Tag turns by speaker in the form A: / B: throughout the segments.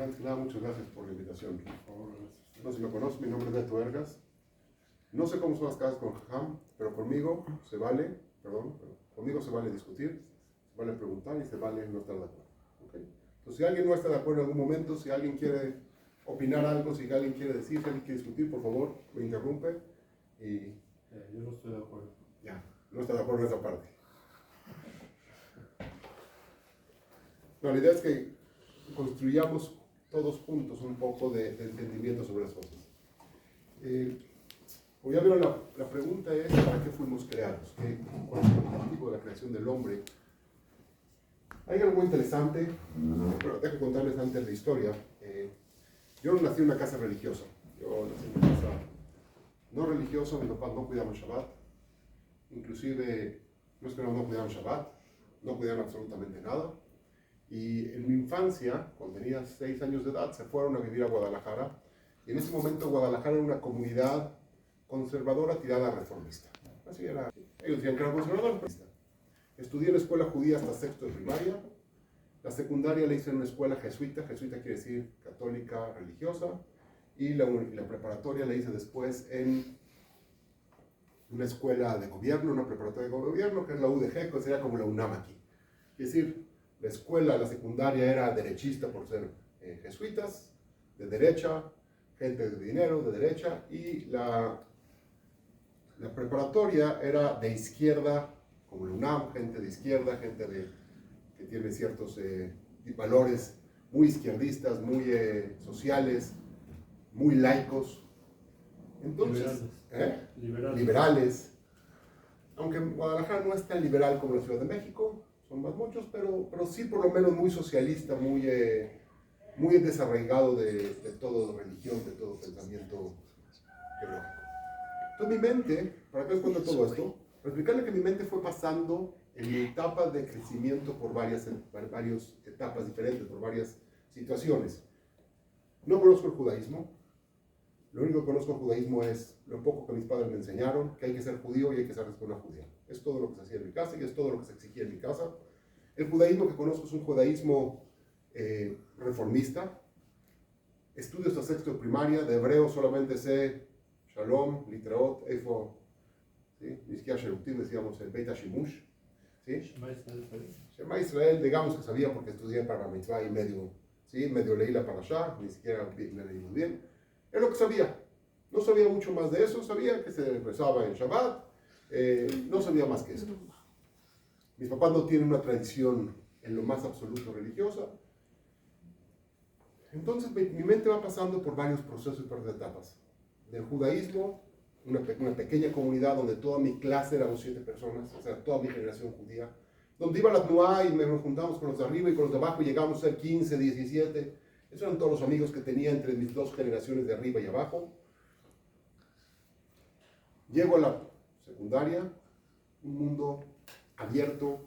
A: Antes que nada, muchas gracias por la invitación. No sé si me conoces, mi nombre es Beto Ergas. No sé cómo son las casas con Jajam, pero conmigo se vale, conmigo se vale discutir, se vale preguntar y se vale no estar de acuerdo. ¿Okay? Entonces, si alguien no está de acuerdo en algún momento, si alguien quiere opinar algo, si alguien quiere decir, si alguien quiere discutir, por favor, me interrumpe. Y
B: yo no estoy de acuerdo.
A: Ya, no está de acuerdo en esa parte. No, la idea es que construyamos todos juntos un poco de entendimiento sobre las cosas. Como ya vieron, la pregunta es: ¿para qué fuimos creados? ¿Cuál es el objetivo de la creación del hombre? Hay algo muy interesante, pero tengo que contarles antes la historia. Yo no nací en una casa religiosa. Yo nací en una casa no religiosa. Mis papás no cuidaban Shabbat. Inclusive, no es que no cuidaban Shabbat, no cuidaban absolutamente nada. Y en mi infancia, cuando tenía 6 años de edad, se fueron a vivir a Guadalajara. Y en ese momento Guadalajara era una comunidad conservadora tirada a reformista. Así era. Ellos decían que era conservador, reformista. Estudié en la escuela judía hasta sexto de primaria. La secundaria la hice en una escuela jesuita. Jesuita quiere decir católica religiosa. Y la preparatoria la hice después en una escuela de gobierno, una preparatoria de gobierno, que es la UDG, que sería como la UNAM aquí. Es decir, la escuela, la secundaria era derechista por ser jesuitas, de derecha, gente de dinero, de derecha, y la preparatoria era de izquierda, como la UNAM, gente de izquierda, que tiene ciertos valores muy izquierdistas, muy sociales, muy laicos. Entonces, liberales. Aunque Guadalajara no es tan liberal como la Ciudad de México, son más muchos, pero sí por lo menos muy socialista, muy desarraigado de todo religión, de todo pensamiento teológico. Entonces mi mente, ¿para qué les cuento todo esto? Para explicarle que mi mente fue pasando en mi etapa de crecimiento por varias etapas diferentes, por varias situaciones. No conozco el judaísmo. Lo único que conozco del judaísmo es lo poco que mis padres me enseñaron, que hay que ser judío y hay que ser una judía. Es todo lo que se hacía en mi casa y es todo lo que se exigía en mi casa. El judaísmo que conozco es un judaísmo reformista. Estudio hasta sexto de primaria. De hebreo solamente sé Shalom, Litraot, Efo, ¿sí? Ni siquiera Sherutim, decíamos el Beit HaShimush, ¿sí? Shema Israel, digamos que sabía porque estudié para mitzvah y medio leí la parashá, ni siquiera me leí muy bien. Es lo que sabía. No sabía mucho más de eso. Sabía que se rezaba en Shabbat. No sabía más que eso. Mis papás no tienen una tradición en lo más absoluto religiosa. Entonces mi mente va pasando por varios procesos y por etapas. Del judaísmo, una pequeña comunidad donde toda mi clase éramos 7 personas, o sea, toda mi generación judía. Donde iba la Tnuá y nos juntamos con los de arriba y con los de abajo y llegamos a ser 15, 17. Esos eran todos los amigos que tenía entre mis 2 generaciones de arriba y abajo. Llego a la secundaria, un mundo abierto,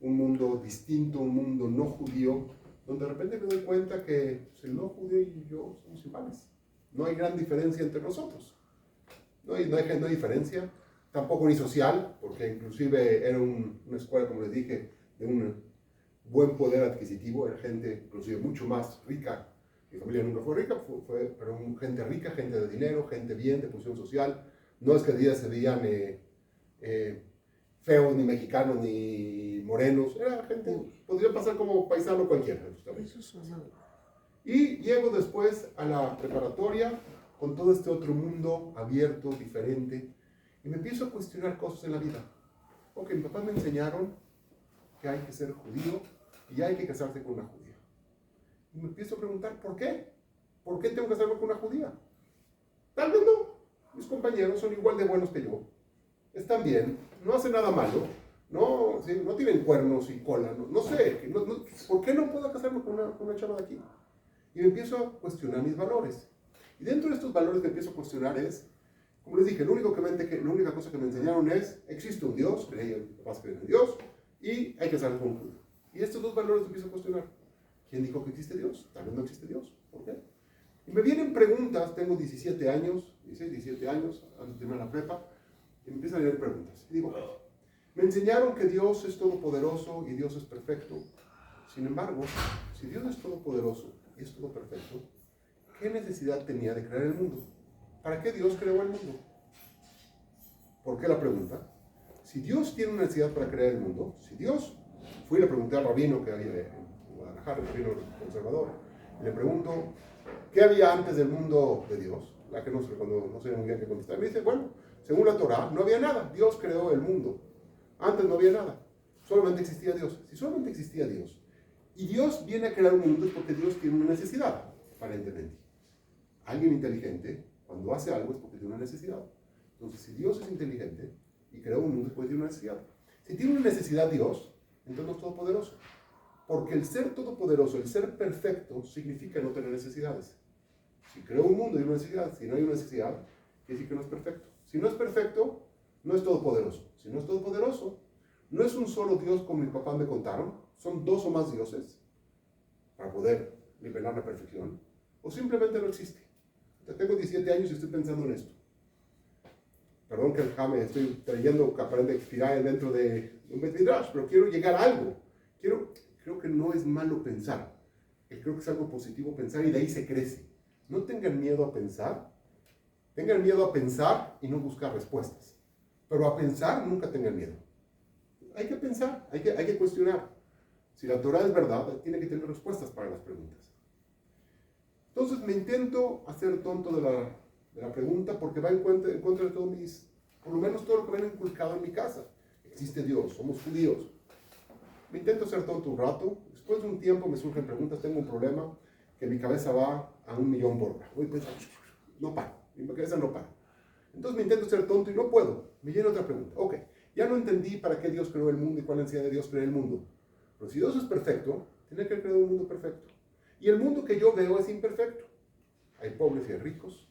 A: un mundo distinto, un mundo no judío, donde de repente me doy cuenta que el no judío y yo somos iguales. No hay gran diferencia entre nosotros. No hay diferencia, tampoco ni social, porque inclusive era una escuela, como les dije, de un buen poder adquisitivo, era gente inclusive mucho más rica. Mi familia nunca fue rica, pero gente rica, gente de dinero, gente bien, de posición social. No es que día se veían feos, ni mexicanos, ni morenos. Era gente, podría pasar como paisano cualquiera. Y llego después a la preparatoria con todo este otro mundo abierto, diferente, y me empiezo a cuestionar cosas en la vida. Ok, mis papás me enseñaron que hay que ser judío y hay que casarse con una judía. Y me empiezo a preguntar, ¿por qué? ¿Por qué tengo que casarme con una judía? Tal vez no. Mis compañeros son igual de buenos que yo. Están bien, no hacen nada malo, no, ¿sí? No tienen cuernos y cola, no sé. ¿Por qué no puedo casarme con una chava de aquí? Y me empiezo a cuestionar mis valores. Y dentro de estos valores que empiezo a cuestionar es, como les dije, la única cosa que me enseñaron es, existe un Dios, mis papás creen en Dios, y hay que casarse con un judío. Y estos 2 valores empiezo a cuestionar. ¿Quién dijo que existe Dios? Tal vez no existe Dios. ¿Por qué? Y me vienen preguntas, tengo 17 años, antes de terminar la prepa, y me empiezan a venir preguntas. Y digo, me enseñaron que Dios es todopoderoso y Dios es perfecto. Sin embargo, si Dios es todopoderoso y es todo perfecto, ¿qué necesidad tenía de crear el mundo? ¿Para qué Dios creó el mundo? ¿Por qué la pregunta? Si Dios tiene una necesidad para crear el mundo, si Dios, fui y le pregunté al rabino que había en Guadalajara, el rabino conservador, y le pregunto, ¿qué había antes del mundo de Dios? La que no sé, cuando no sé muy bien qué contestar. Me dice, bueno, según la Torá, no había nada. Dios creó el mundo. Antes no había nada. Solamente existía Dios. Si solamente existía Dios, y Dios viene a crear un mundo es porque Dios tiene una necesidad, aparentemente. Alguien inteligente, cuando hace algo es porque tiene una necesidad. Entonces, si Dios es inteligente y creó un mundo es porque tiene una necesidad. Si tiene una necesidad Dios, entonces no es todopoderoso. Porque el ser todopoderoso, el ser perfecto, significa no tener necesidades. Si creó un mundo y una necesidad, si no hay una necesidad, quiere decir que no es perfecto. Si no es perfecto, no es todopoderoso. Si no es todopoderoso, no es un solo Dios como mis papás me contaron, son dos o más dioses para poder nivelar la perfección, o simplemente no existe. Ya tengo 17 años y estoy pensando en esto. Perdón que me estoy trayendo que aprende Firai dentro de un Bet Midrash, pero quiero llegar a algo. Creo que no es malo pensar. Creo que es algo positivo pensar y de ahí se crece. No tengan miedo a pensar. Tengan miedo a pensar y no buscar respuestas. Pero a pensar nunca tengan miedo. Hay que pensar, hay que cuestionar. Si la Torah es verdad, tiene que tener respuestas para las preguntas. Entonces me intento hacer tonto de la pregunta porque va en contra de todos por lo menos todo lo que me han inculcado en mi casa. Existe Dios, somos judíos. Me intento hacer tonto un rato, después de un tiempo me surgen preguntas, tengo un problema, que mi cabeza va a 1.000.000 por hora. Voy pensando, no paro, mi cabeza no para. Entonces me intento ser tonto y no puedo. Me llena otra pregunta. Ok, ya no entendí para qué Dios creó el mundo y cuál es la necesidad de Dios crear el mundo. Pero si Dios es perfecto, tiene que crear un mundo perfecto. Y el mundo que yo veo es imperfecto. Hay pobres y hay ricos.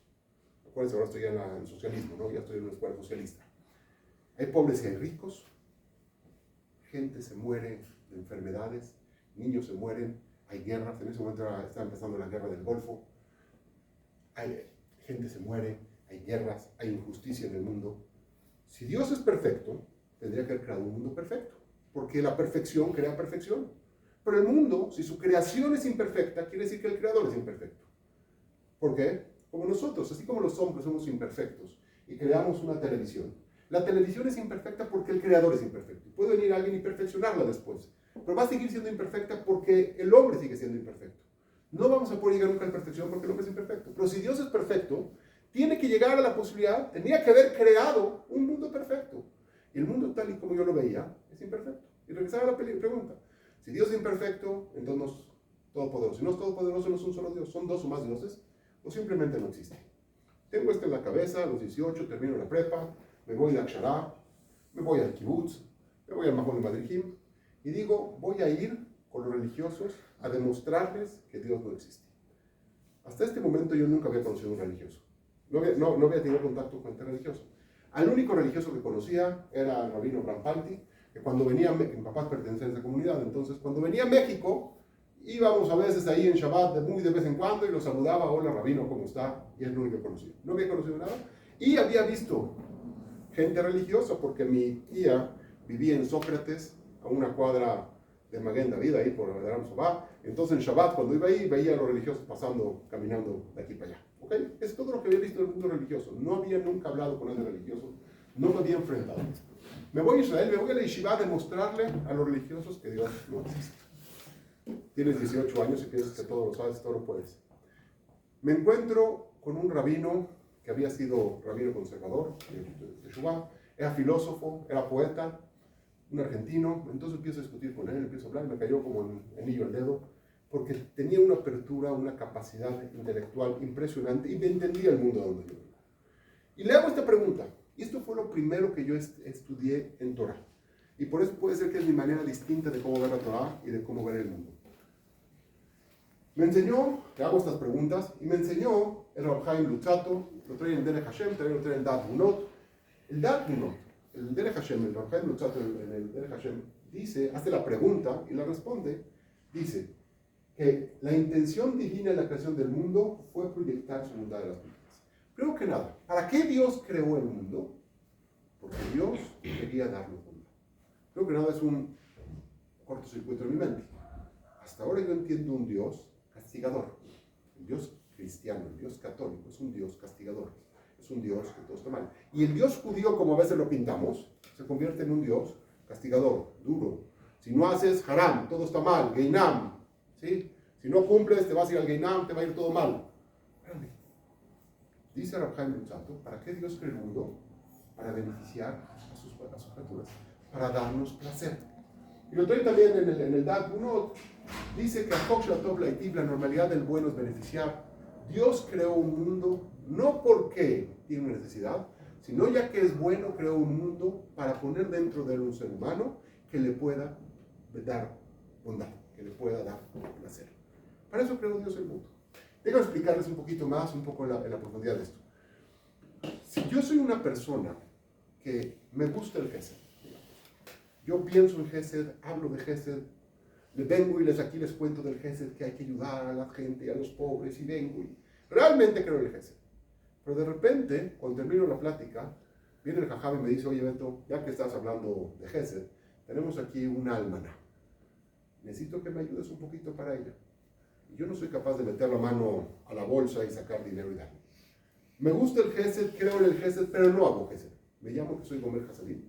A: Acuérdense, ahora estoy en el socialismo, ¿no? Ya estoy en una escuela socialista. Hay pobres y hay ricos. Gente se muere de enfermedades. Niños se mueren. Hay guerras. En ese momento está empezando la guerra del Golfo. Gente se muere. Hay guerras. Hay injusticia en el mundo. Si Dios es perfecto, tendría que haber creado un mundo perfecto. Porque la perfección crea perfección. Pero el mundo, si su creación es imperfecta, quiere decir que el creador es imperfecto. ¿Por qué? Como nosotros, así como los hombres somos imperfectos y creamos una televisión. La televisión es imperfecta porque el creador es imperfecto. Puede venir alguien y perfeccionarla después, pero va a seguir siendo imperfecta porque el hombre sigue siendo imperfecto. No vamos a poder llegar nunca a la perfección porque el hombre es imperfecto. Pero si Dios es perfecto, tiene que llegar a la posibilidad, tenía que haber creado un mundo perfecto. Y el mundo tal y como yo lo veía, es imperfecto. Y regresar a la pregunta. Si Dios es imperfecto, entonces no es todopoderoso. Si no es todopoderoso, no es un solo Dios, son dos o más dioses, o simplemente no existe. Tengo esto en la cabeza, a los 18, termino la prepa, me voy a Akshara, me voy al Kibbutz, me voy al Mahon de Madrijim, y digo, voy a ir con los religiosos a demostrarles que Dios no existe. Hasta este momento yo nunca había conocido a un religioso. No había tenido contacto con gente religiosa. Al único religioso que conocía era el rabino Rampalti, que cuando venía, mi papá pertenecía a esa comunidad, entonces cuando venía a México, íbamos a veces ahí en Shabbat muy de vez en cuando y lo saludaba, hola rabino, ¿cómo está? Y es lo único que conocía. No había conocido nada. Y había visto gente religiosa porque mi tía vivía en Sócrates, a una cuadra de Maguen David, ahí por Aram Sobá. Entonces en Shabbat, cuando iba ahí, veía a los religiosos pasando, caminando de aquí para allá. ¿Okay? Es todo lo que había visto en el mundo religioso. No había nunca hablado con alguien religioso, no me había enfrentado. Me voy a Israel, me voy a la yeshiva a demostrarle a los religiosos que Dios no existe. Tienes 18 años y piensas que todo lo sabes, todo lo puedes. Me encuentro con un rabino que había sido rabino conservador de Teshuvá, era filósofo, era poeta, un argentino. Entonces empiezo a discutir con él, empiezo a hablar, me cayó como un anillo al dedo, porque tenía una apertura, una capacidad intelectual impresionante y me entendía el mundo donde yo vivo. Y le hago esta pregunta, y esto fue lo primero que yo estudié en Torah. Y por eso puede ser que es mi manera distinta de cómo ver la Torah y de cómo ver el mundo. Me enseñó, le hago estas preguntas, y me enseñó el Rav Chaim Luzzatto, lo trae en Derech Hashem, también lo trae en Dat Munot. El Dat Munot, el Derech Hashem, el Rav Chaim Luzzatto en el Derech Hashem, dice, hace la pregunta y la responde, dice que la intención divina en la creación del mundo fue proyectar su bondad de las vidas. Primero que nada, ¿para qué Dios creó el mundo? Porque Dios quería darnos bondad. Creo que nada es un cortocircuito en mi mente. hasta ahora yo entiendo un Dios castigador. El Dios cristiano, el Dios católico, es un Dios castigador. Es un Dios que todo está mal. Y el Dios judío, como a veces lo pintamos, se convierte en un Dios castigador, duro. Si no haces haram, todo está mal, Geinam, ¿sí? Si no cumples, te vas a ir al Geinam, te va a ir todo mal. Espérame. Dice Rab Chaim Luzzatto, ¿para qué Dios creó el mundo? Para beneficiar a sus criaturas, para darnos placer. Y lo trae también en el DAT. Uno dice que la normalidad del bueno es beneficiar. Dios creó un mundo no porque tiene una necesidad, sino ya que es bueno, creó un mundo para poner dentro de él un ser humano que le pueda dar bondad, que le pueda dar placer. Para eso creó Dios el mundo. Déjame explicarles un poquito más, un poco en la profundidad de esto. Si yo soy una persona que me gusta el Gesed, yo pienso en Gesed, hablo de Gesed, le vengo y aquí les cuento del Gesed, que hay que ayudar a la gente y a los pobres, y vengo y realmente creo en el Gesed. Pero de repente, cuando termino la plática, viene el jajam y me dice, oye Beto, ya que estás hablando de Gesed, tenemos aquí una almaná. Necesito que me ayudes un poquito para ella. Y yo no soy capaz de meter la mano a la bolsa y sacar dinero y darle. Me gusta el Gesed, creo en el Gesed, pero no hago Gesed. Me llamo que soy Gomer Hasadim.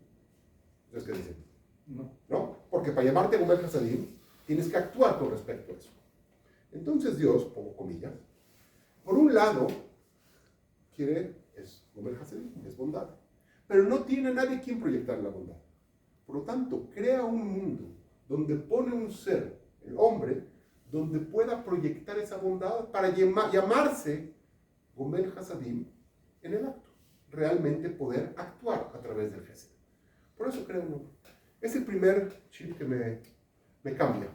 A: ¿Entonces qué dicen? No, porque para llamarte Gomer Hasadim, tienes que actuar con respecto a eso. Entonces Dios, pongo comillas, por un lado, es Gomer Hasadim, es bondad. Pero no tiene nadie quien proyectar la bondad. Por lo tanto, crea un mundo donde pone un ser, el hombre, donde pueda proyectar esa bondad para llamarse Gomer Hasadim en el acto. Realmente poder actuar a través del Gesed. Por eso creo un hombre. Es el primer chip que me cambia.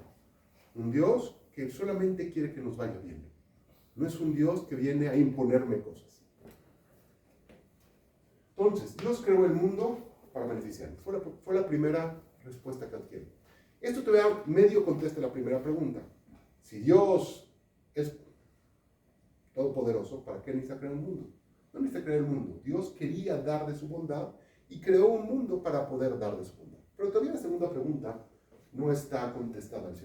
A: Un Dios que solamente quiere que nos vaya bien. No es un Dios que viene a imponerme cosas. Entonces, Dios creó el mundo para beneficiarnos. Fue la primera respuesta que adquiere. Esto todavía medio contesta la primera pregunta. Si Dios es todopoderoso, ¿para qué necesita crear un mundo? No necesita crear el mundo. Dios quería dar de su bondad y creó un mundo para poder dar de su bondad. Pero todavía la segunda pregunta no está contestada al 100%.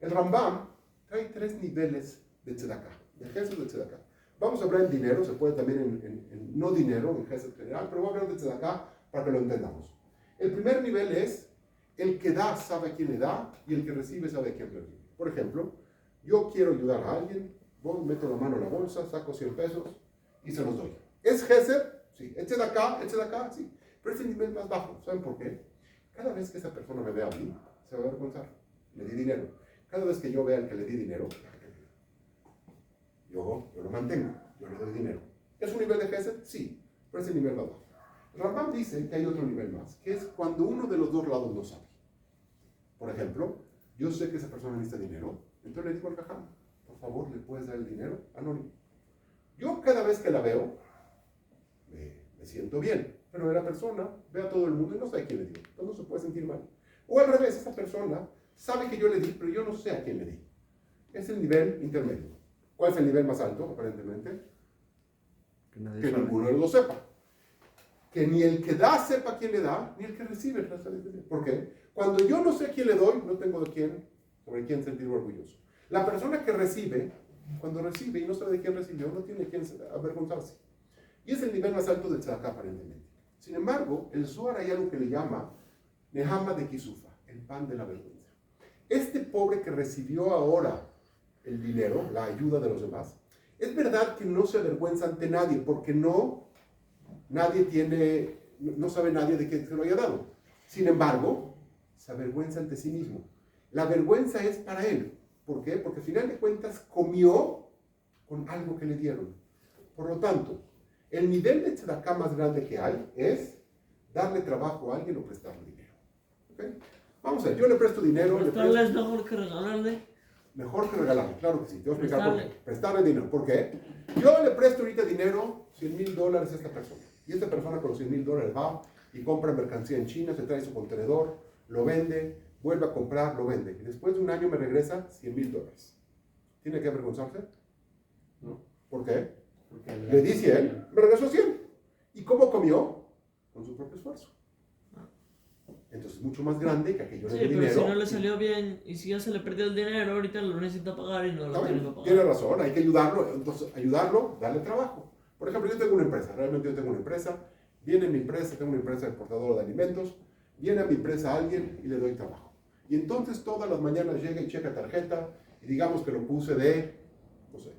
A: El Rambam trae 3 niveles de tzedakah, de Gesed de tzedakah. Vamos a hablar en dinero, se puede también en no dinero, en Gesed general, pero vamos a hablar de tzedakah para que lo entendamos. El primer nivel es el que da sabe a quién le da y el que recibe sabe a quién le recibe. Por ejemplo, yo quiero ayudar a alguien, voy, meto la mano en la bolsa, saco 100 pesos y se los doy. ¿Es Gesed? Sí. ¿Es tzedakah? Sí. Pero es el nivel más bajo. ¿Saben por qué? Cada vez que esa persona me vea a mí, se va a avergonzar. Le di dinero. Cada vez que yo vea al que le di dinero, yo lo mantengo, yo le doy dinero. ¿Es un nivel de Gesed? Sí, pero es el nivel más bajo. Rambam dice que hay otro nivel más, que es cuando uno de los dos lados no sabe. Por ejemplo, yo sé que esa persona necesita dinero, entonces le digo al jajam, por favor, ¿le puedes dar el dinero? Anónimo. Yo cada vez que la veo, me siento bien, pero la persona ve a todo el mundo y no sabe a quién le dio, entonces no se puede sentir mal. O al revés, esa persona sabe que yo le di, pero yo no sé a quién le di. Es el nivel intermedio. ¿Cuál es el nivel más alto, aparentemente? Que ninguno de los dos sepa. Que ni el que da sepa quién le da, ni el que recibe. ¿Por qué? Cuando yo no sé a quién le doy, no tengo sobre quién sentirme orgulloso. La persona que recibe, cuando recibe y no sabe de quién recibió, no tiene quien avergonzarse. Y es el nivel más alto del tzedakah, aparentemente. Sin embargo, el Zohar hay algo que le llama Nehama de Kisufa, el pan de la vergüenza. Este pobre que recibió ahora el dinero, la ayuda de los demás, es verdad que no se avergüenza ante nadie, porque no sabe nadie de quién se lo haya dado. Sin embargo, se avergüenza ante sí mismo. La vergüenza es para él. ¿Por qué? Porque al final de cuentas comió con algo que le dieron. Por lo tanto, el nivel de tzedakah más grande que hay es darle trabajo a alguien o prestarle dinero. ¿Okay? Vamos a ver, yo le presto dinero.
B: ¿Prestarle es mejor que regalarle?
A: Mejor que regalarle, claro que sí. Te voy a explicar por qué. Prestarle dinero. ¿Por qué? Yo le presto ahorita dinero, $100,000 a esta persona. Y esta persona con los $100,000 va y compra mercancía en China, se trae su contenedor, lo vende, vuelve a comprar, lo vende. Y después de un año me regresa $100,000. ¿Tiene que avergonzarse? No. ¿Por qué? Porque le di 100, me regresó 100. ¿Y cómo comió? Con su propio esfuerzo. Entonces es mucho más grande que aquello
B: Sí,
A: de
B: pero
A: dinero.
B: si no le salió bien y si ya se le perdió el dinero, ahorita lo necesita pagar y no lo tiene que pagar.
A: Tiene razón, hay que ayudarlo, entonces ayudarlo, darle trabajo. Por ejemplo, yo tengo una empresa, realmente yo tengo una empresa, viene mi empresa, tengo una empresa exportadora de alimentos, viene a mi empresa alguien y le doy trabajo. Y entonces todas las mañanas llega y checa tarjeta y digamos que lo puse de, no sé,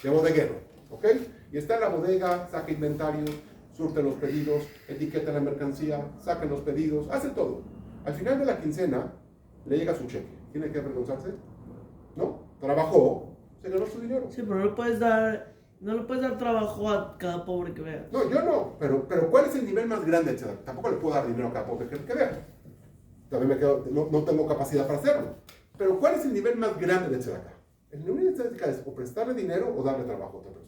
A: de bodeguero, ¿ok? Y está en la bodega, saca inventario, surte los pedidos, etiqueta la mercancía, saca los pedidos, hace todo. Al final de la quincena le llega su cheque. ¿Tiene que avergonzarse? ¿No? Trabajó, se ganó su dinero.
B: Sí, pero no le puedes dar trabajo a cada pobre que veas.
A: No, yo no, pero ¿cuál es el nivel más grande de tzedakah? Tampoco le puedo dar dinero a cada pobre que vea. También me quedo, no tengo capacidad para hacerlo. Pero ¿cuál es el nivel más grande de tzedakah? El nivel de tzedakah es o prestarle dinero o darle trabajo a otra persona.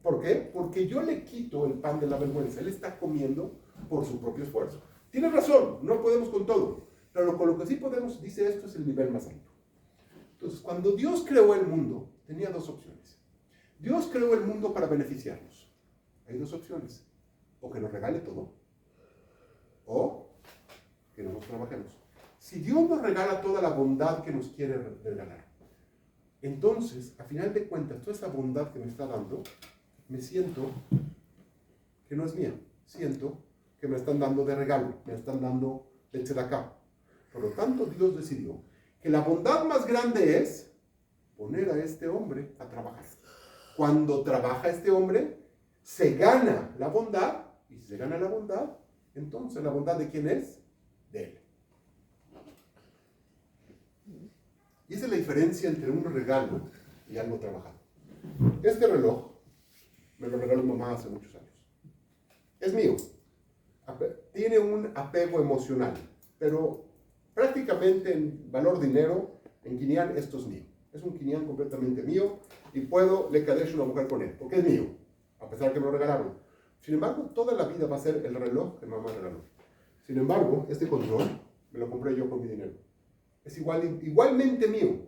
A: ¿Por qué? Porque yo le quito el pan de la vergüenza. Él está comiendo por su propio esfuerzo. Tiene razón, no podemos con todo. Pero con lo que sí podemos, dice esto, es el nivel más alto. Entonces, cuando Dios creó el mundo, tenía dos opciones. Dios creó el mundo para beneficiarnos. Hay dos opciones. O que nos regale todo, o que no nos trabajemos. Si Dios nos regala toda la bondad que nos quiere regalar, entonces, a final de cuentas, toda esa bondad que me está dando, me siento que no es mía. Siento que me están dando de regalo, me están dando de tzedakah. Por lo tanto, Dios decidió que la bondad más grande es poner a este hombre a trabajar. Cuando trabaja este hombre, se gana la bondad, y si se gana la bondad, entonces la bondad ¿de quién es? De él. Y esa es la diferencia entre un regalo y algo trabajado. Este reloj me lo regaló mamá hace muchos años. Es mío. Tiene un apego emocional, pero prácticamente en valor dinero, en Kinyan, esto es mío. Es un Kinyan completamente mío y puedo le kadesh una mujer con él, porque es mío, a pesar que me lo regalaron. Sin embargo, toda la vida va a ser el reloj que mamá regaló. Sin embargo, este control me lo compré yo con mi dinero. Es igualmente mío.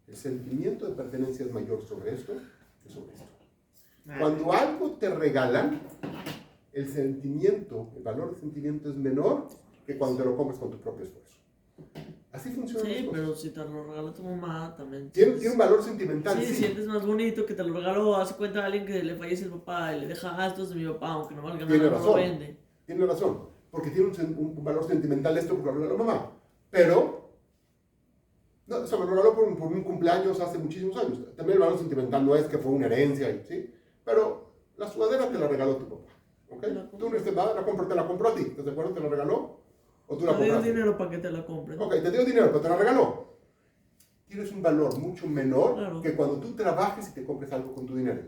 A: El sentimiento de pertenencia es mayor sobre esto que sobre esto. Cuando algo te regalan, el sentimiento, el valor del sentimiento es menor que cuando te lo compras con tu propio esfuerzo. Así funciona.
B: Sí, pero si te lo regala tu mamá, también.
A: Tiene un valor sentimental.
B: Sí, sientes más bonito que te lo regaló. Hace cuenta a alguien que le fallece el papá y le deja gastos de mi papá, aunque no valga nada, no lo vende.
A: Tiene razón, porque tiene un valor sentimental esto porque lo regaló mamá. Pero, no, se me lo regaló por un cumpleaños hace muchísimos años. También el valor sentimental no es que fue una herencia, ¿sí? Pero la sudadera te la regaló tu papá. ¿Okay? Tú no estás nada, te la compró a ti. ¿Estás de acuerdo? ¿Te la regaló? ¿O tú la compraste?
B: Te dio dinero para que te la compres.
A: Ok, te dio dinero, pero te la regaló. Tienes un valor mucho menor que cuando tú trabajes y te compres algo con tu dinero.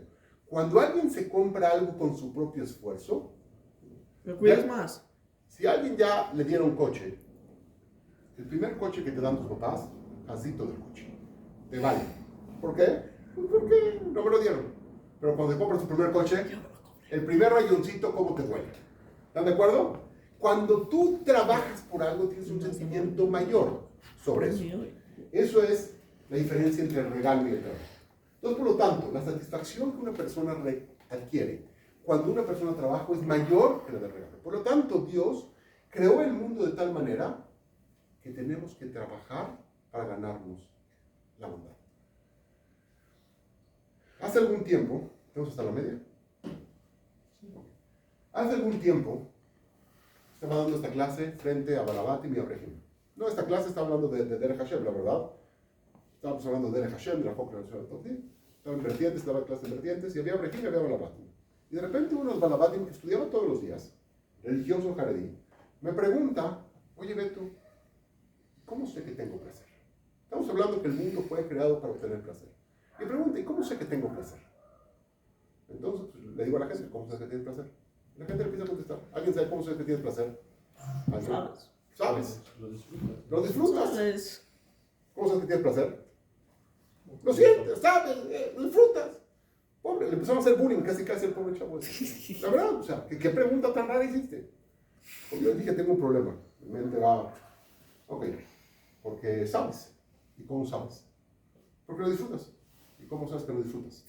A: Cuando alguien se compra algo con su propio esfuerzo,
B: lo cuidas más.
A: Si a alguien ya le diera un coche, el primer coche que te dan tus papás, asito del coche, te vale. ¿Por qué? Pues porque no me lo dieron. Pero cuando te compras tu primer coche, el primer rayoncito, ¿cómo te duele? ¿Están de acuerdo? Cuando tú trabajas por algo, tienes un sentimiento mayor sobre eso. Eso es la diferencia entre el regalo y el trabajo. Entonces, por lo tanto, la satisfacción que una persona adquiere cuando una persona trabaja es mayor que la del regalo. Por lo tanto, Dios creó el mundo de tal manera que tenemos que trabajar para ganarnos la bondad. Hace algún tiempo, ¿tenemos hasta la media? Hace algún tiempo, estaba dando esta clase frente a Balabatim y a Brehim. No, esta clase está hablando de Derech Hashem, la verdad. Estábamos hablando de Derech Hashem, de la Foca de la Ciudad de Toti. Estaba en vertientes, estaba en clase de vertientes, y había Brehim y había Balabatim. Y de repente unos Balabatim que estudiaban todos los días, religioso jaredí, me pregunta, oye Beto, ¿cómo sé que tengo placer? Estamos hablando que el mundo fue creado para obtener placer. Y pregunta, ¿y cómo sé que tengo placer? Entonces pues, le digo a la gente, ¿cómo sabes que tienes placer? La gente le empieza a contestar, ¿alguien sabe cómo sabes que tienes placer?
B: ¿Sabes?
A: ¿Sabes?
C: Lo disfrutas.
A: ¿Lo disfrutas?
B: ¿Sabes?
A: ¿Cómo sabes que tienes placer? Lo sientes, ¿sabes? Lo disfrutas. Pobre, le empezamos a hacer bullying, casi el pobre chavo. La verdad, o sea, ¿qué pregunta tan rara hiciste? Porque yo dije, tengo un problema. Mi mente va, ok, porque sabes. ¿Y cómo sabes? Porque lo disfrutas. ¿Y cómo sabes que lo disfrutas?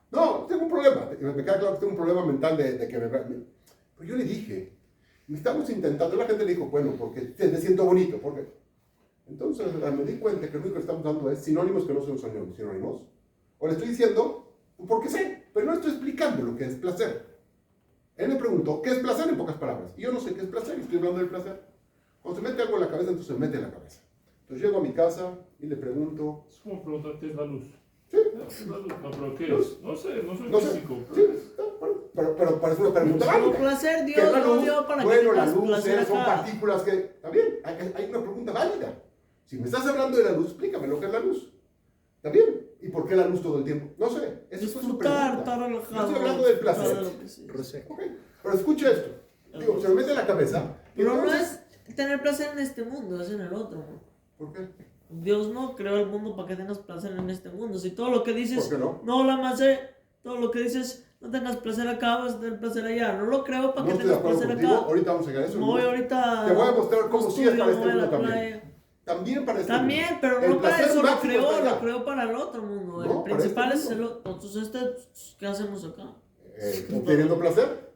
A: No, tengo un problema. Me queda claro que tengo un problema mental de que me... Pero yo le dije, Estamos intentando, la gente le dijo, bueno, porque me siento bonito, ¿por qué? Entonces me di cuenta que lo único que estamos dando es sinónimos que no son sinónimos. O le estoy diciendo, porque sé, pero no estoy explicando lo que es placer. Él me preguntó, ¿qué es placer en pocas palabras? Y yo no sé qué es placer, y estoy hablando del placer. Cuando se mete algo en la cabeza, entonces se mete en la cabeza. Entonces llego a mi casa y le pregunto...
C: Es como preguntar qué es la luz.
A: Sí.
C: ¿Es la luz? No, pero ¿qué es? No sé, no soy físico.
A: Sí, pero parece una pregunta válida.
B: Como placer,
A: ¿Qué
B: Dios
A: es la
B: no
A: luz?
B: dio para que
A: Bueno, la
B: tengas
A: luz
B: placer
A: son
B: acá.
A: partículas que... Está bien, hay una pregunta válida. Si me estás hablando de la luz, explícame lo que es la luz. ¿Está bien? ¿Y por qué la luz todo el tiempo? No sé. Eso fue su pregunta.
B: Estar
A: Yo
B: relajado.
A: estoy hablando del placer.
B: de lo que sí.
A: Okay. Pero escucha esto. Digo, se me mete en la cabeza.
B: Pero no
A: entonces...
B: es tener placer en este mundo, es en el otro. ¿No?
A: ¿Por qué?
B: Dios no creó el mundo para que tengas placer en este mundo. Si todo lo que dices,
A: ¿Por qué no?
B: no la amasé, todo lo que dices, no tengas placer acá, vas a tener placer allá. No lo creo para
A: No
B: que
A: estoy de
B: tengas
A: acuerdo
B: placer
A: contigo.
B: acá.
A: Ahorita vamos a llegar a eso.
B: No voy ahorita.
A: Te voy a mostrar cómo sí es para este
B: voy a la
A: mundo también.
B: playa.
A: También para este
B: También,
A: mundo.
B: pero
A: El
B: no para
A: placer
B: eso lo
A: máximo está
B: creó,
A: allá.
B: lo creó para el otro mundo.
A: No,
B: El principal
A: para este
B: es el
A: mundo.
B: otro. Entonces, ¿qué hacemos acá?
A: ¿Obteniendo placer?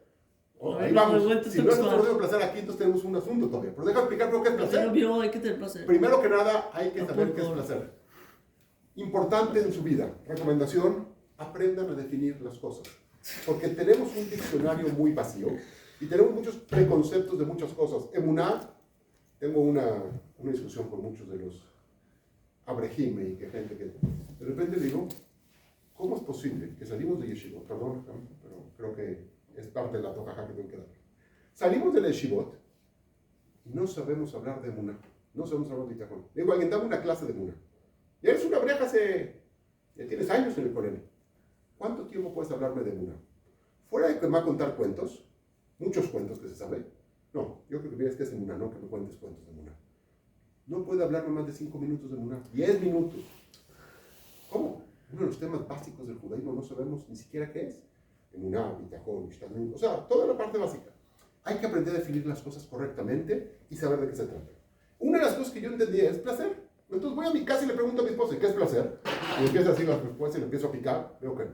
A: Ahí
B: No,
A: vamos.
B: vuelta
A: Si no estamos
B: sexual.
A: teniendo placer aquí, entonces tenemos un asunto todavía. Pero deja explicar lo que es
B: Pero
A: placer.
B: vio, hay que tener placer.
A: Primero que nada, hay que
B: No,
A: saber
B: por
A: qué es
B: favor.
A: placer. Importante en su vida. Recomendación, aprendan a definir las cosas. Porque tenemos un diccionario muy vacío y tenemos muchos preconceptos de muchas cosas. Emuná, tengo una discusión con muchos de los abrejime y que gente que de repente digo, ¿cómo es posible que salimos de yeshivot? Perdón, pero creo que es parte de la tocaja que tengo que dar. Salimos de la yeshivot y no sabemos hablar de emuná. No sabemos hablar de itajón. Digo, alguien dame una clase de emuná. Ya eres una breja ya tienes años en el colegio. ¿Cuánto tiempo puedes hablarme de emuná? Fuera de que me va a contar cuentos, muchos cuentos que se sabe. No, yo creo que vienes que es emuná, no que me cuentes cuentos de emuná. No puede hablarme más de 5 minutos de emuná. 10 minutos. ¿Cómo? Uno de los temas básicos del judaísmo no sabemos ni siquiera qué es. Emuná, bitachón, ishtadlut, o sea, toda la parte básica. Hay que aprender a definir las cosas correctamente y saber de qué se trata. Una de las cosas que yo entendía es placer. Entonces voy a mi casa y le pregunto a mi esposa, ¿qué es placer? Y empieza así las respuestas y le empiezo a picar, veo que no.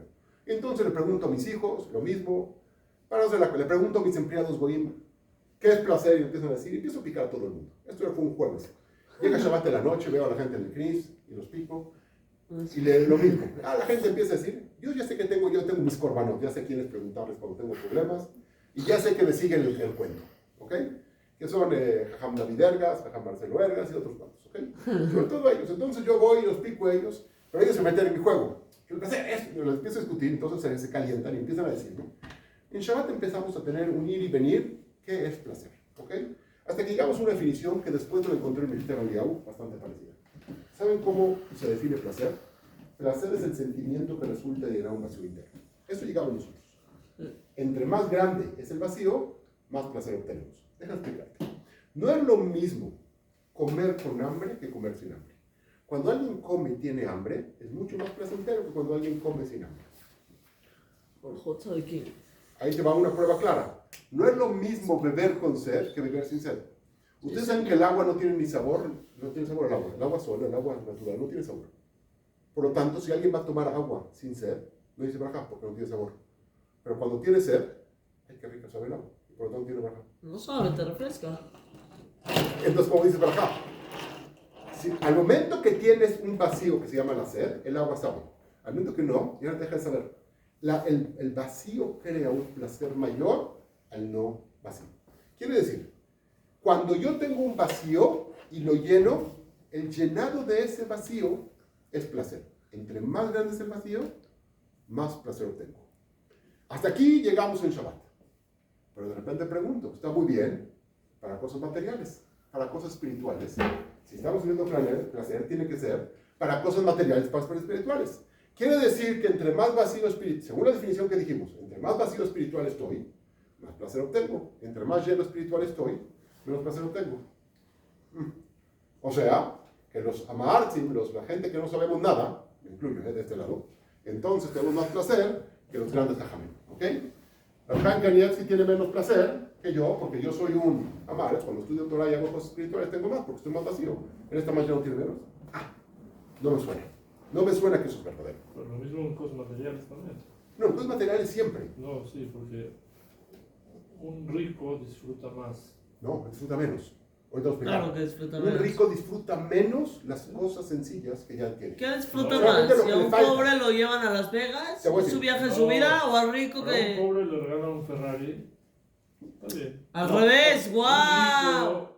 A: Entonces le pregunto a mis hijos, lo mismo. Le pregunto a mis empleados goim, ¿qué es placer? Y empiezan a decir, y empiezo a picar a todo el mundo. Esto ya fue un jueves. Llega Shabbat de la noche, veo a la gente en el Knis y los pico. Y lo mismo. La gente empieza a decir, yo ya sé que tengo mis corbanos, ya sé quiénes preguntarles cuando tengo problemas, y ya sé que me siguen el cuento, ¿ok? Que son Jajam David Ergas, Jajam Marcelo Ergas y otros cuantos, ¿ok? Sobre todo ellos. Entonces yo voy y los pico a ellos, pero ellos se meten en mi juego. Yo les empiezo a discutir, entonces se calientan y empiezan a decir, ¿no? En Shabbat empezamos a tener un ir y venir, ¿qué es placer? ¿Ok? Hasta que llegamos a una definición que después lo encontré en el Ministro Aliahu, bastante parecida. ¿Saben cómo se define placer? Placer es el sentimiento que resulta de llenar un vacío interno. Eso llegamos nosotros. Entre más grande es el vacío, más placer obtenemos. Déjame explicarte. No es lo mismo comer con hambre que comer sin hambre. Cuando alguien come y tiene hambre, es mucho más placentero que cuando alguien come sin hambre. Ahí te va una prueba clara. No es lo mismo beber con sed que beber sin sed. Ustedes saben que el agua no tiene ni sabor, no tiene sabor el agua. El agua sola, el agua natural, no tiene sabor. Por lo tanto, si alguien va a tomar agua sin sed, no dice barajá porque no tiene sabor. Pero cuando tiene sed, ay, qué rico sabe el agua. Y por lo tanto tiene barajá.
B: No sabe, te refresca.
A: Entonces, como dice barajá, al momento que tienes un vacío que se llama la sed, el agua sabe. Al momento que no, ya no te deja de saber. El vacío crea un placer mayor al no vacío. Quiere decir, cuando yo tengo un vacío y lo lleno, el llenado de ese vacío es placer. Entre más grande es el vacío, más placer obtengo. Hasta aquí llegamos en Shabbat. Pero de repente pregunto, está muy bien para cosas materiales, para cosas espirituales. Si estamos viendo placer, tiene que ser para cosas materiales, para cosas espirituales. Quiere decir que entre más vacío espiritual, según la definición que dijimos, entre más vacío espiritual estoy, más placer obtengo. Entre más lleno espiritual estoy, menos placer obtengo. O sea, que los amartzim, la gente que no sabemos nada, me incluyo de este lado, entonces tenemos más placer que los grandes jajamim. ¿Ok? Abraham Kanievski tiene menos placer que yo, porque yo soy un amartz. Cuando estudio Torah y hago cosas espirituales tengo más, porque estoy más vacío. En esta mañana no tiene menos. No me suena. No me suena que eso es verdadero.
C: Pero lo mismo en cosas materiales también.
A: No, cosas materiales siempre.
C: No, sí, porque un rico disfruta más.
A: No, disfruta menos. Ahorita os
B: Claro que disfruta
A: Un
B: menos.
A: rico disfruta menos las cosas sencillas que ya adquiere.
B: ¿Qué disfruta
C: No,
B: más?
A: realmente lo
B: ¿Si
A: que
B: a
A: le
B: un
A: falta.
B: pobre lo llevan a Las Vegas?
A: Te voy a
B: ¿Es su
A: decir.
B: viaje en
C: No.
B: su vida? ¿O al rico
C: A un
B: que...?
C: pobre le regalan un Ferrari. Está bien.
B: Al
C: No,
B: revés,
C: un
B: ¡guau!
C: rico,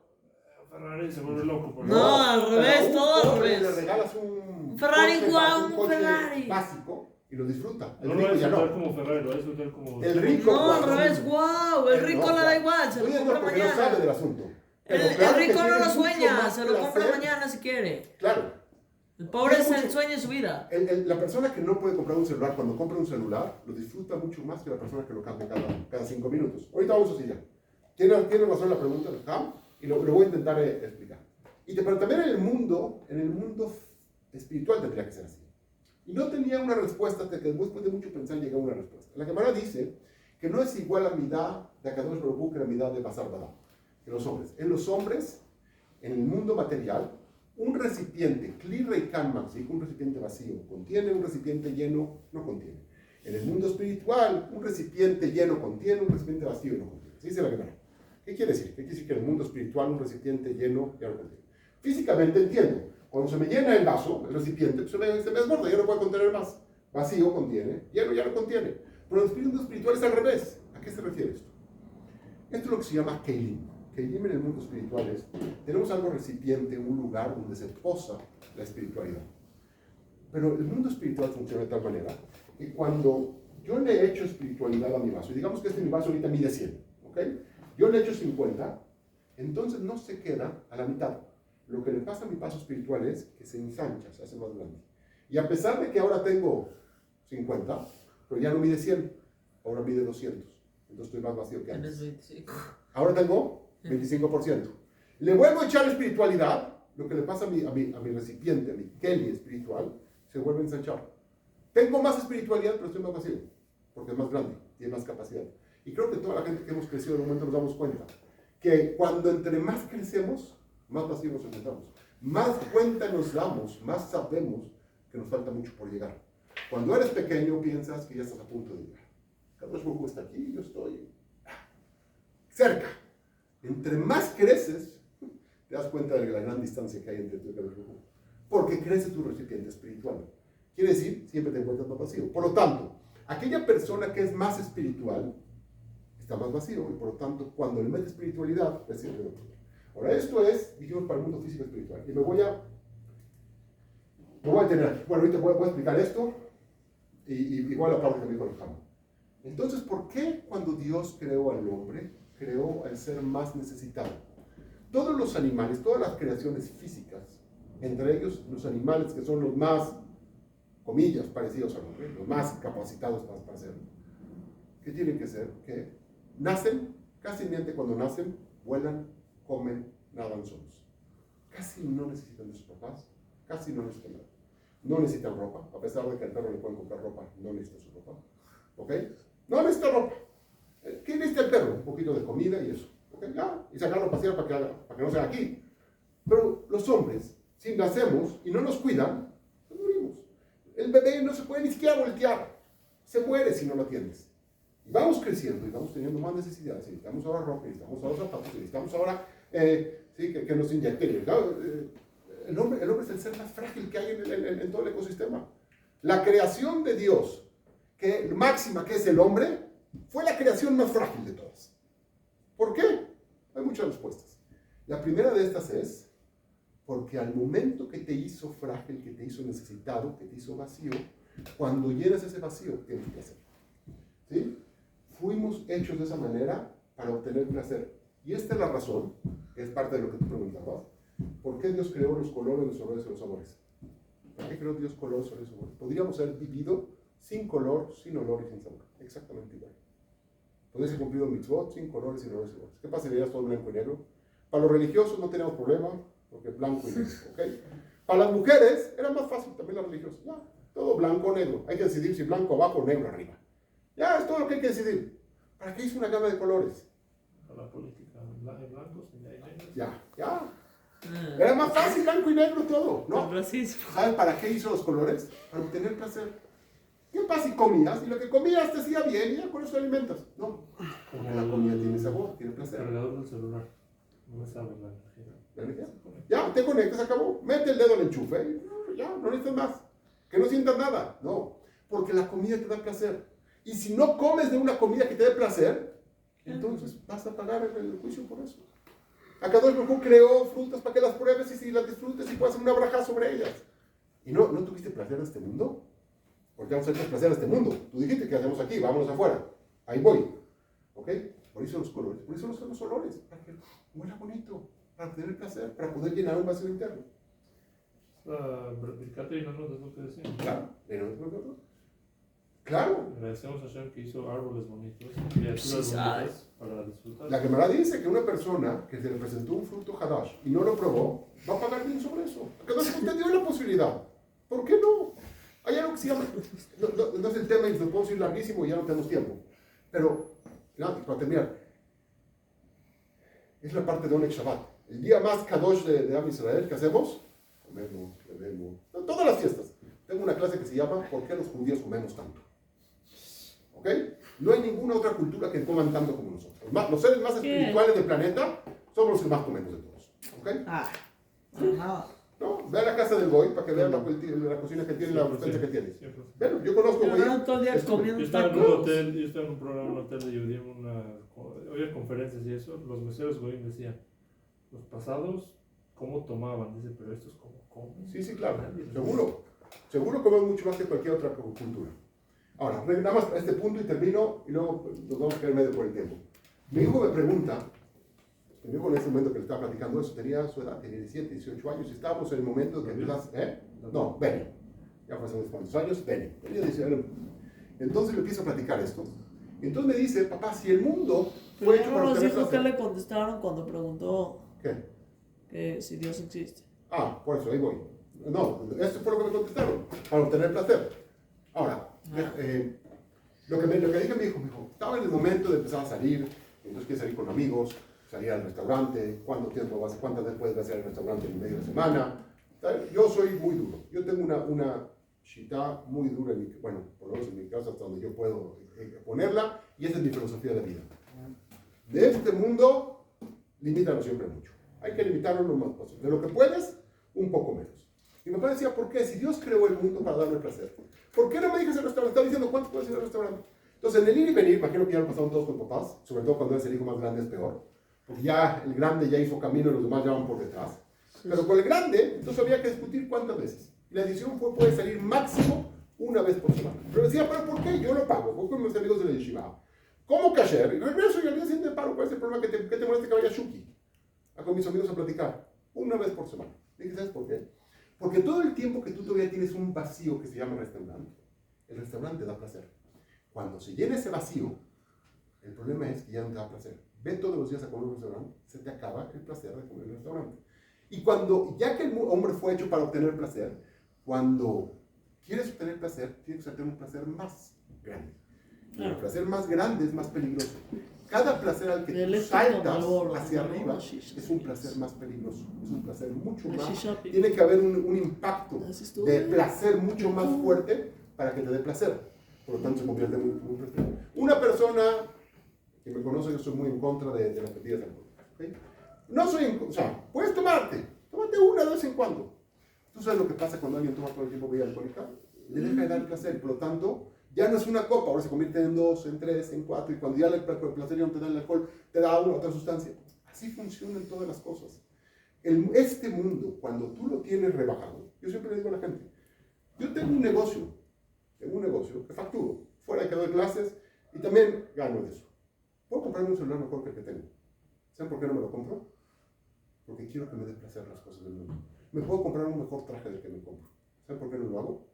C: Ferrari se vuelve loco. por
B: No, al
A: Pero
B: revés,
A: a un
B: todo al
A: pobre
B: revés.
A: Le regalas un
B: Ferrari,
A: coche,
B: guau, un
A: coche
B: Ferrari.
A: básico y lo disfruta. El
C: No lo va a
A: rico ya
C: disfrutar
A: no.
C: como Ferrari, lo va a disfrutar como.
A: El rico.
B: No, al
A: guau,
B: revés, ¡guau! El rico
A: no,
B: le da igual, se lo
A: Oye,
B: compra
A: no, porque no sabe
B: mañana.
A: del asunto.
B: El
A: Pero claro que
B: rico no
A: tiene
B: lo
A: mucho
B: sueña,
A: más
B: se lo compra
A: placer.
B: mañana si quiere.
A: Claro.
B: El pobre
A: Tiene
B: es el
A: mucho-
B: sueño de su vida.
A: La persona que no puede comprar un celular, cuando compra un celular, lo disfruta mucho más que la persona que lo cambia cada 5 minutos. Ahorita vamos así ya. Tiene razón la pregunta de Ham y lo voy a intentar explicar. Pero también en el mundo espiritual tendría que ser así. Y no tenía una respuesta, hasta que después de mucho pensar llegó a una respuesta. La Gemara dice que no es igual la midá de Akadosh Baruj Hu que la midá de Basar Badá, que los hombres. En los hombres, en el mundo material, un recipiente, Kli Reikan Maxik, un recipiente vacío, contiene, un recipiente lleno no contiene. En el mundo espiritual, un recipiente lleno contiene, un recipiente vacío no contiene. Así dice la Gemara. ¿Qué quiere decir? ¿Qué quiere decir que en el mundo espiritual un recipiente lleno ya no contiene? Físicamente entiendo. Cuando se me llena el vaso, el recipiente, pues se me desborda, ya no puede contener más. Vacío contiene, lleno ya no contiene. Pero en el mundo espiritual es al revés. ¿A qué se refiere esto? Esto es lo que se llama Keilim. Keilim en el mundo espiritual es, tenemos algo recipiente, un lugar donde se posa la espiritualidad. Pero el mundo espiritual funciona de tal manera que cuando yo le echo espiritualidad a mi vaso, y digamos que mi vaso ahorita mide 100, ¿ok? Yo le echo 50, entonces no se queda a la mitad. Lo que le pasa a mi vaso espiritual es que se ensancha, se hace más grande. Y a pesar de que ahora tengo 50, pero ya no mide 100, ahora mide 200. Entonces estoy más vacío que
B: Tienes
A: antes.
B: 25.
A: Ahora tengo 25%. Le vuelvo a echar espiritualidad, lo que le pasa a mi recipiente, a mi keli espiritual, se vuelve a ensanchar. Tengo más espiritualidad, pero estoy más vacío, porque es más grande, tiene más capacidad. Y creo que toda la gente que hemos crecido en un momento nos damos cuenta que cuando entre más crecemos, más vacío nos encontramos. Más cuenta nos damos, más sabemos que nos falta mucho por llegar. Cuando eres pequeño piensas que ya estás a punto de llegar. Kadosh Baruj Hu está aquí, yo estoy cerca. Entre más creces, te das cuenta de la gran distancia que hay entre tú y Kadosh Baruj Hu. Porque crece tu recipiente espiritual. Quiere decir, siempre te encuentras más vacío. Por lo tanto, aquella persona que es más espiritual, está más vacío. Y por lo tanto, cuando le mete espiritualidad, recibe el poder. Ahora, esto es, dijimos, para el mundo físico espiritual. Y me voy a tener aquí. Bueno, ahorita voy a explicar esto. Y igual la parte que me dijo el Jama. Entonces, ¿por qué cuando Dios creó al hombre, creó al ser más necesitado? Todos los animales, todas las creaciones físicas, entre ellos los animales que son los más, comillas, parecidos al hombre, los más capacitados para hacerlo, ¿qué tienen que ser? Que nacen, casi inmediatamente cuando nacen, vuelan, comen, nadan solos. Casi no necesitan de sus papás, casi no necesitan nada. No necesitan ropa, a pesar de que al perro le pueden comprar ropa, no necesita su ropa. ¿Ok? No necesita ropa. ¿Qué necesita el perro? Un poquito de comida y eso. ¿Ok? Ya, y sacarlo a pasear para que no sea aquí. Pero los hombres, si nacemos y no nos cuidan, nos morimos. El bebé no se puede ni siquiera voltear. Se muere si no lo atiendes. Y vamos creciendo y vamos teniendo más necesidades. Y necesitamos ahora ropa, y necesitamos ahora zapatos, y necesitamos ahora que nos inyecten. El hombre es el ser más frágil que hay en todo el ecosistema. La creación de Dios, máxima que es el hombre, fue la creación más frágil de todas. ¿Por qué? Hay muchas respuestas. La primera de estas es porque al momento que te hizo frágil, que te hizo necesitado, que te hizo vacío, cuando llenas ese vacío, tienes placer. ¿Sí? Fuimos hechos de esa manera para obtener placer. Y esta es la razón, que es parte de lo que tú preguntabas. ¿Por qué Dios creó los colores, los olores y los sabores? ¿Por qué creó Dios colores, olores y sabores? Podríamos haber vivido sin color, sin olor y sin sabor. Exactamente igual. Podrías haber cumplido mitzvot sin colores, sin olores y sabores. ¿Qué pasa si veías todo blanco y negro? Para los religiosos no teníamos problema, porque blanco y negro. ¿Okay? Para las mujeres era más fácil también las religiosas. Ya, todo blanco o negro. Hay que decidir si blanco abajo o negro arriba. Ya, es todo lo que hay que decidir. ¿Para qué hizo una gama de colores?
C: Para la política, blancos y negros.
A: Ya. Era más fácil blanco y negro todo, ¿no?
B: Racismo.
A: ¿Sabes para qué hizo los colores? Para obtener placer. ¿Qué pasa si comías? Y lo que comías te hacía bien y ya con eso te alimentas. No. Porque la comida tiene sabor, tiene placer.
C: El cargador del celular. No me sabe la energía.
A: ¿La energía? Ya, te conectas, acabó. Mete el dedo al enchufe y ya, no necesitas más. Que no sientas nada. No, porque la comida te da placer. Y si no comes de una comida que te dé placer, entonces vas a pagar el juicio por eso. Akadosh Baruj Hu creó frutas para que las pruebes y si las disfrutes y puedas hacer una braja sobre ellas. ¿Y no tuviste placer de este mundo? Porque vamos a tener placer de este mundo. Tú dijiste que hacemos aquí, vámonos afuera. Ahí voy. ¿Ok? Por eso los colores, por eso son los olores. Para que huela bonito, para tener placer, para poder llenar un vacío interno.
C: Caterina, ¿no? Es lo que decía.
A: Claro, claro.
C: Agradecemos a Hashem que hizo árboles bonitos, criaturas
B: Sí,
C: bonitas para disfrutar.
A: La Gemara dice que una persona que se le presentó un fruto hadash y no lo probó, va a pagar bien sobre eso. Porque no usted dio la posibilidad. ¿Por qué no? Hay algo que se llama, no es el tema y lo puedo ir larguísimo y ya no tenemos tiempo. Pero, para terminar, es la parte de Oneg Shabbat. El día más kadosh de Am Israel, ¿qué hacemos? Comemos, bebemos. Todas las fiestas. Tengo una clase que se llama ¿Por qué los judíos comemos tanto? ¿Ok? No hay ninguna otra cultura que coman tanto como nosotros. Los seres más espirituales del planeta somos los que más comemos de todos. ¿Ok? No, ve a la casa del Goy para que vean la cocina que tiene, la abundancia que tiene. Bueno, yo conozco
B: Pero
A: Goy.
B: no todo el día comiendo
C: Yo estaba en un
B: tacos.
C: hotel, yo estaba en un programa, en un hotel de Yudim, oía conferencias y eso, los meseros Goyim decían, los pasados, ¿cómo tomaban? Dice, pero estos ¿cómo comen?
A: Sí, claro, seguro comemos mucho más que cualquier otra cultura. Ahora, nada más a este punto y termino, y luego nos vamos a quedar medio por el tiempo. Mi hijo me pregunta, mi hijo en ese momento que le estaba platicando eso, tenía su edad, tenía 17, 18 años, y estábamos en el momento que empezás, No, Benny, ya fue hace unos cuantos años, Benny dice, entonces le empiezo a platicar esto. Entonces me dice, papá, si el mundo fue hecho para
B: nos
A: obtener
B: dijo que
A: placer.
B: le contestaron cuando preguntó
A: ¿Qué?
B: que si Dios existe.
A: Por eso, ahí voy. No, esto fue lo que me contestaron, para obtener placer. Ahora, lo que dije me dijo, estaba en el momento de empezar a salir, entonces quiere salir con amigos, salir al restaurante, cuántas veces puedes ir al restaurante en medio de semana. ¿Sabes? Yo soy muy duro, yo tengo una shita muy dura, bueno, por lo menos en mi casa hasta donde yo puedo ponerla, y esa es mi filosofía de vida. De este mundo, limítalo siempre mucho. Hay que limitarlo lo más posible. De lo que puedes, un poco menos. Y mi papá decía, ¿por qué? Si Dios creó el mundo para darme placer, ¿por qué no me dices el restaurante? Está diciendo, ¿cuánto puedes ir al restaurante? Entonces, en el ir y venir, imagino que ya lo pasaron todos con papás, sobre todo cuando es el hijo más grande es peor, porque ya el grande ya hizo camino y los demás ya van por detrás. Pero con el grande, entonces había que discutir cuántas veces. Y la decisión puede salir máximo una vez por semana. Pero decía, ¿pero por qué? Yo lo pago. Voy con mis amigos de la yeshiva. Como kasher, y regreso y al día siguiente paro. ¿Cuál es el problema? ¿Qué te molesta que vaya a Shuki? A con mis amigos a platicar. Una vez por semana. Dije, ¿sabes por qué? Porque todo el tiempo que tú todavía tienes un vacío que se llama restaurante, el restaurante da placer. Cuando se llena ese vacío, el problema es que ya no te da placer. Ve todos los días a comer en un restaurante, se te acaba el placer de comer en un restaurante. Y ya que el hombre fue hecho para obtener placer, cuando quieres obtener placer, tienes que obtener un placer más grande. Y el placer más grande es más peligroso. Cada placer al que tú saltas hacia arriba es un placer más peligroso, es un placer mucho más. Tiene que haber un impacto de placer mucho más fuerte para que te dé placer. Por lo tanto, se convierte en muy placer. Una persona que me conoce, yo soy muy en contra de las bebidas de alcohol. ¿Okay? No soy puedes tómate una de vez en cuando. ¿Tú sabes lo que pasa cuando alguien toma todo el tiempo bebida alcohólica? Le deja de dar placer, por lo tanto, ya no es una copa, ahora se convierte en 2, en 3, en 4, y cuando ya el placer ya no te da el alcohol, te da una otra sustancia. Así funcionan todas las cosas. Este mundo, cuando tú lo tienes rebajado, yo siempre le digo a la gente, yo tengo un negocio que facturo, fuera de que doy clases, y también gano de eso. Puedo comprarme un celular mejor que el que tengo. ¿Saben por qué no me lo compro? Porque quiero que me dé placer las cosas del mundo. Me puedo comprar un mejor traje del que me compro. ¿Saben por qué no lo hago?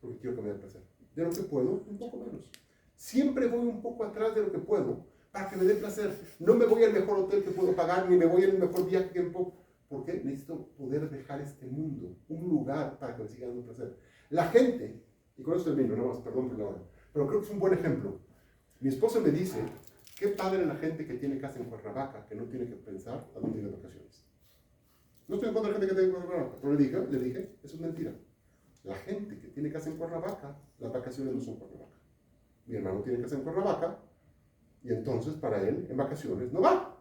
A: Porque quiero que me dé placer. De lo que puedo, un poco menos. Siempre voy un poco atrás de lo que puedo para que me dé placer. No me voy al mejor hotel que puedo pagar, ni me voy al mejor viaje que puedo. ¿Por qué? Necesito poder dejar este mundo, un lugar para que me siga dando placer. La gente, y con esto termino, nada más, perdón por la hora, pero creo que es un buen ejemplo. Mi esposa me dice, qué padre la gente que tiene casa en Cuernavaca, que no tiene que pensar a dónde ir de vacaciones. No estoy en contra de la gente que tiene casa en Cuernavaca, pero le dije, eso es mentira. La gente que tiene casa en Cuernavaca, las vacaciones no son Cuernavaca. Mi hermano tiene casa en Cuernavaca, Y entonces para él en vacaciones no va.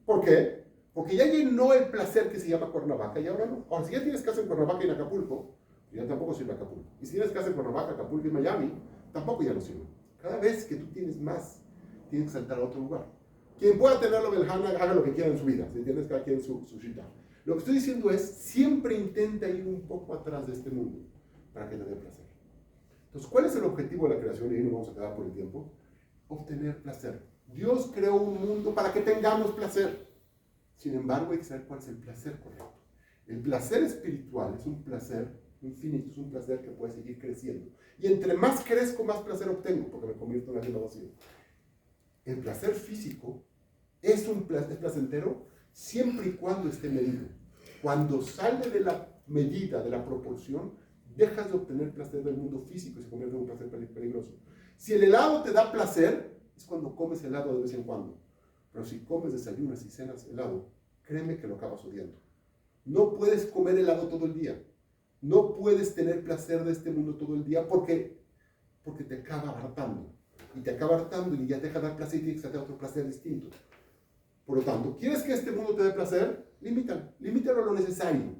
A: ¿Por qué? Porque ya llenó el placer que se llama Cuernavaca y ahora no. Ahora, si ya tienes casa en Cuernavaca y en Acapulco, ya tampoco sirve Acapulco. Y si tienes casa en Cuernavaca, Acapulco y Miami, tampoco ya no sirve. Cada vez que tú tienes más, tienes que saltar a otro lugar. Quien pueda tenerlo del Hana, haga lo que quiera en su vida. Si tienes cada quien su shita. Lo que estoy diciendo es, siempre intenta ir un poco atrás de este mundo para que te dé placer. Entonces, ¿cuál es el objetivo de la creación? Y ahí nos vamos a quedar por el tiempo. Obtener placer. Dios creó un mundo para que tengamos placer. Sin embargo, hay que saber cuál es el placer correcto. El placer espiritual es un placer infinito, es un placer que puede seguir creciendo. Y entre más crezco, más placer obtengo, porque me convierto en alguien vacío. El placer físico es placentero siempre y cuando esté medido. Cuando sale de la medida, de la proporción, dejas de obtener placer del mundo físico y se convierte en un placer peligroso. Si el helado te da placer, es cuando comes helado de vez en cuando. Pero si comes, desayunas y cenas helado, créeme que lo acabas odiando. No puedes comer helado todo el día. No puedes tener placer de este mundo todo el día porque te acaba hartando. Y te acaba hartando y ya te deja dar placer y tienes que hacer otro placer distinto. Por lo tanto, ¿quieres que este mundo te dé placer? Limítalo. Limítalo a lo necesario.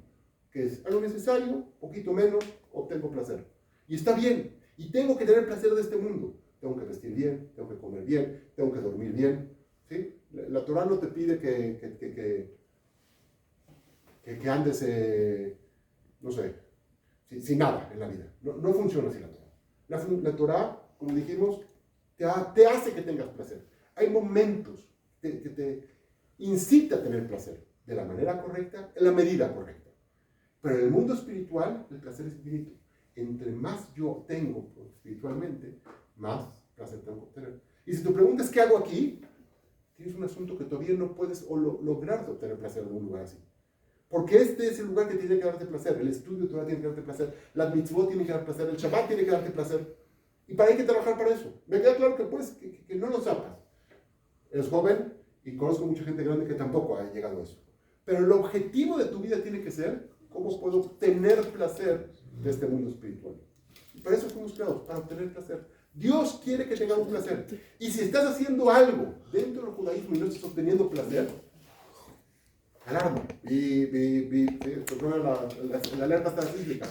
A: Que es a lo necesario, poquito menos, obtengo placer. Y está bien. Y tengo que tener placer de este mundo. Tengo que vestir bien, tengo que comer bien, tengo que dormir bien. ¿Sí? La Torah no te pide que andes, no sé, sin nada en la vida. No funciona así la Torah. La Torah, como dijimos, te hace que tengas placer. Hay momentos que te incita a tener placer de la manera correcta, en la medida correcta. Pero en el mundo espiritual, el placer es infinito. Entre más yo tengo espiritualmente, más placer tengo que obtener. Y si te preguntas qué hago aquí, tienes un asunto que todavía no puedes lograr de obtener placer en un lugar así. Porque este es el lugar que tiene que darte placer. El estudio de Torah tiene que darte placer. La mitzvot tiene que darte placer. El Shabbat tiene que darte placer. Y hay que trabajar para eso. Me queda claro que, pues, que no lo sepas. Eres joven y conozco mucha gente grande que tampoco ha llegado a eso. Pero el objetivo de tu vida tiene que ser cómo puedo obtener placer de este mundo espiritual. Y para eso fuimos creados, para obtener placer. Dios quiere que tengamos placer. Y si estás haciendo algo dentro del judaísmo y no estás obteniendo placer, alarma. La alerta está sísmica.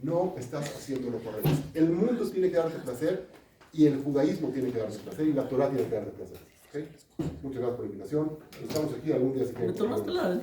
A: No estás haciendo lo correcto. El mundo tiene que darte placer y el judaísmo tiene que darte placer y la Torah tiene que darte placer. ¿Okay? Muchas gracias por la invitación. Estamos aquí algún día si quieren.
B: Me tomaste la...